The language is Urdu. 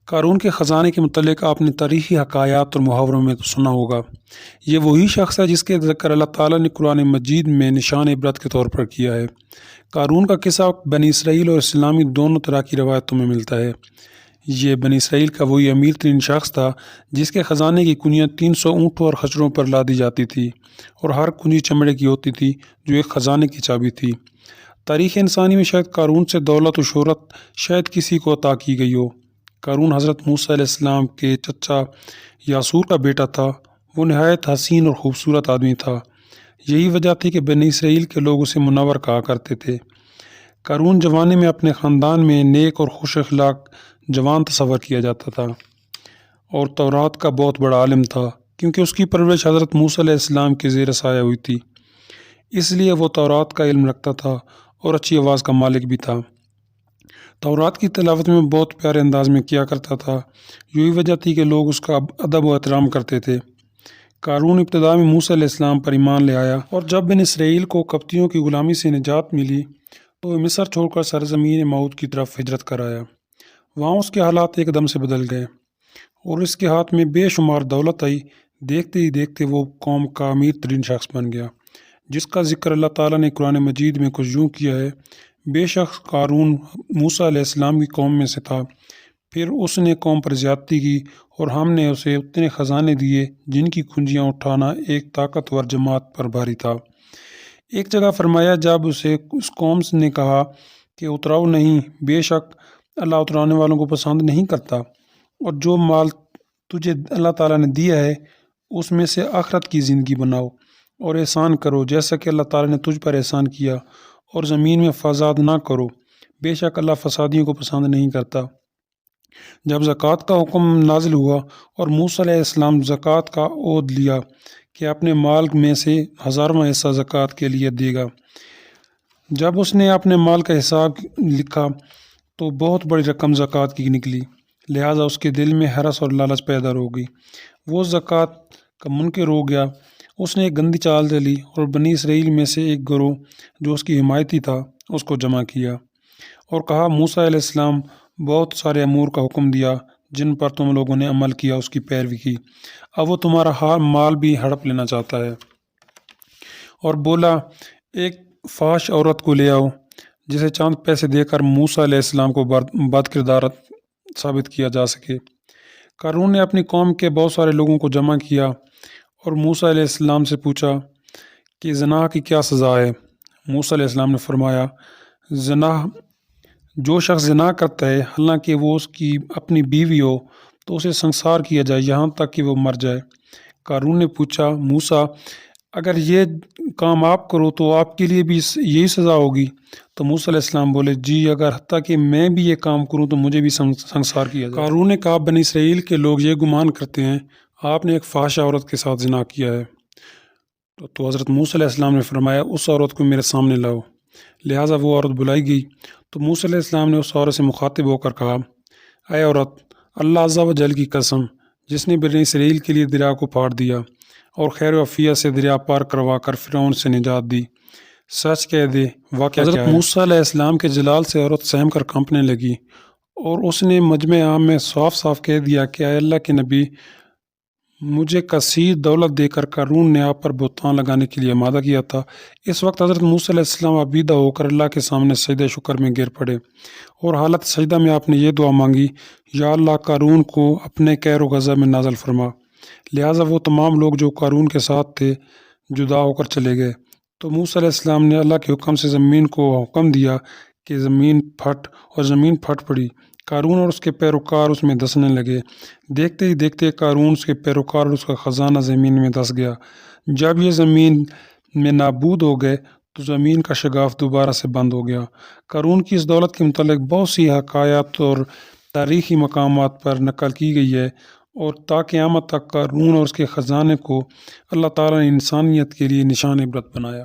قارون کے خزانے کے متعلق آپ نے تاریخی حکایات اور محاوروں میں تو سنا ہوگا۔ یہ وہی شخص ہے جس کے ذکر اللہ تعالیٰ نے قرآن مجید میں نشان عبرت کے طور پر کیا ہے۔ قارون کا قصہ بنی اسرائیل اور اسلامی دونوں طرح کی روایتوں میں ملتا ہے۔ یہ بنی اسرائیل کا وہی امیر ترین شخص تھا جس کے خزانے کی کنجیاں 300 اونٹوں اور خچروں پر لادی جاتی تھی اور ہر کنجی چمڑے کی ہوتی تھی جو ایک خزانے کی چابی تھی۔ تاریخ انسانی میں شاید قارون سے دولت و شہرت شاید کسی کو عطا کی گئی ہو۔ قارون حضرت موسیٰ علیہ السلام کے چچا یاسور کا بیٹا تھا۔ وہ نہایت حسین اور خوبصورت آدمی تھا۔ یہی وجہ تھی کہ بنی اسرائیل کے لوگ اسے منور کہا کرتے تھے۔ قارون جوانی میں اپنے خاندان میں نیک اور خوش اخلاق جوان تصور کیا جاتا تھا اور تورات کا بہت بڑا عالم تھا کیونکہ اس کی پرورش حضرت موسیٰ علیہ السلام کے زیر سایہ ہوئی تھی، اس لیے وہ تورات کا علم رکھتا تھا اور اچھی آواز کا مالک بھی تھا۔ تورات کی تلاوت میں بہت پیارے انداز میں کیا کرتا تھا، یہی وجہ تھی کہ لوگ اس کا ادب و احترام کرتے تھے۔ قارون ابتدا میں موسیٰ علیہ السلام پر ایمان لے آیا اور جب بنی اسرائیل کو قبطیوں کی غلامی سے نجات ملی تو وہ مصر چھوڑ کر سرزمین موعود کی طرف ہجرت کر آیا۔ وہاں اس کے حالات ایک دم سے بدل گئے اور اس کے ہاتھ میں بے شمار دولت آئی۔ دیکھتے ہی دیکھتے وہ قوم کا امیر ترین شخص بن گیا، جس کا ذکر اللہ تعالیٰ نے قرآن مجید میں کچھ یوں کیا ہے: بے شک قارون موسیٰ علیہ السلام کی قوم میں سے تھا، پھر اس نے قوم پر زیادتی کی اور ہم نے اسے اتنے خزانے دیے جن کی کنجیاں اٹھانا ایک طاقتور جماعت پر بھاری تھا۔ ایک جگہ فرمایا جب اسے اس قوم نے کہا کہ اتراؤ نہیں، بے شک اللہ اترانے والوں کو پسند نہیں کرتا، اور جو مال تجھے اللہ تعالیٰ نے دیا ہے اس میں سے آخرت کی زندگی بناؤ اور احسان کرو جیسا کہ اللہ تعالیٰ نے تجھ پر احسان کیا، اور زمین میں فساد نہ کرو، بے شک اللہ فسادیوں کو پسند نہیں کرتا۔ جب زکوٰۃ کا حکم نازل ہوا اور موسیٰ علیہ السلام زکوٰۃ کا عہد لیا کہ اپنے مال میں سے 1000واں حصہ زکوٰۃ کے لیے دے گا، جب اس نے اپنے مال کا حساب لکھا تو بہت بڑی رقم زکوٰۃ کی نکلی، لہٰذا اس کے دل میں حرص اور لالچ پیدا ہو گئی۔ وہ زکوٰۃ کا منکر ہو گیا۔ اس نے ایک گندی چال چلی اور بنی اسرائیل میں سے ایک گروہ جو اس کی حمایتی تھا اس کو جمع کیا اور کہا: موسیٰ علیہ السلام بہت سارے امور کا حکم دیا جن پر تم لوگوں نے عمل کیا، اس کی پیروی کی، اب وہ تمہارا مال بھی ہڑپ لینا چاہتا ہے۔ اور بولا: ایک فحش عورت کو لے آؤ جسے چند پیسے دے کر موسیٰ علیہ السلام کو بد کردار ثابت کیا جا سکے۔ قارون نے اپنی قوم کے بہت سارے لوگوں کو جمع کیا اور موسیٰ علیہ السلام سے پوچھا کہ زنا کی کیا سزا ہے؟ موسیٰ علیہ السلام نے فرمایا: جو شخص زنا کرتا ہے حالانکہ وہ اس کی اپنی بیوی ہو تو اسے سنسار کیا جائے یہاں تک کہ وہ مر جائے۔ قارون نے پوچھا: موسیٰ، اگر یہ کام آپ کرو تو آپ کے لیے بھی یہی سزا ہوگی؟ تو موسیٰ علیہ السلام بولے: جی، اگر حتیٰ کہ میں بھی یہ کام کروں تو مجھے بھی سنسار کیا جائے۔ قارون نے کہا: بنی اسرائیل کے لوگ یہ گمان کرتے ہیں آپ نے ایک فحش عورت کے ساتھ زنا کیا ہے۔ تو حضرت موسیٰ علیہ السلام نے فرمایا: اس عورت کو میرے سامنے لاؤ۔ لہٰذا وہ عورت بلائی گئی تو موسیٰ علیہ السلام نے اس عورت سے مخاطب ہو کر کہا: اے عورت، اللہ عز و جل کی قسم جس نے بنی اسرائیل کے لیے دریا کو پھاڑ دیا اور خیر و عافیت سے دریا پار کروا کر فرعون سے نجات دی، سچ کہہ دے واقعہ کیا ہے؟ حضرت موسیٰ علیہ السلام کے جلال سے عورت سہم کر کانپنے لگی اور اس نے مجمع عام میں صاف صاف کہہ دیا کہ اے اللہ کے نبی، مجھے کثیر دولت دے کر قارون نے آپ پر بہتان لگانے کے لیے آمادہ کیا تھا۔ اس وقت حضرت موسیٰ علیہ السلام عبیدہ ہو کر اللہ کے سامنے سجدہ شکر میں گر پڑے اور حالت سجدہ میں آپ نے یہ دعا مانگی: یا اللہ، قارون کو اپنے قہر و غضب میں نازل فرما۔ لہٰذا وہ تمام لوگ جو قارون کے ساتھ تھے جدا ہو کر چلے گئے۔ تو موسیٰ علیہ السلام نے اللہ کے حکم سے زمین کو حکم دیا کہ زمین پھٹ پڑی۔ قارون اور اس کے پیروکار اس میں دسنے لگے۔ دیکھتے ہی دیکھتے قارون، اس کے پیروکار اور اس کا خزانہ زمین میں دس گیا۔ جب یہ زمین میں نابود ہو گئے تو زمین کا شگاف دوبارہ سے بند ہو گیا۔ قارون کی اس دولت کے متعلق بہت سی حکایات اور تاریخی مقامات پر نقل کی گئی ہے، اور تا قیامت تک قارون اور اس کے خزانے کو اللہ تعالیٰ نے انسانیت کے لیے نشان عبرت بنایا۔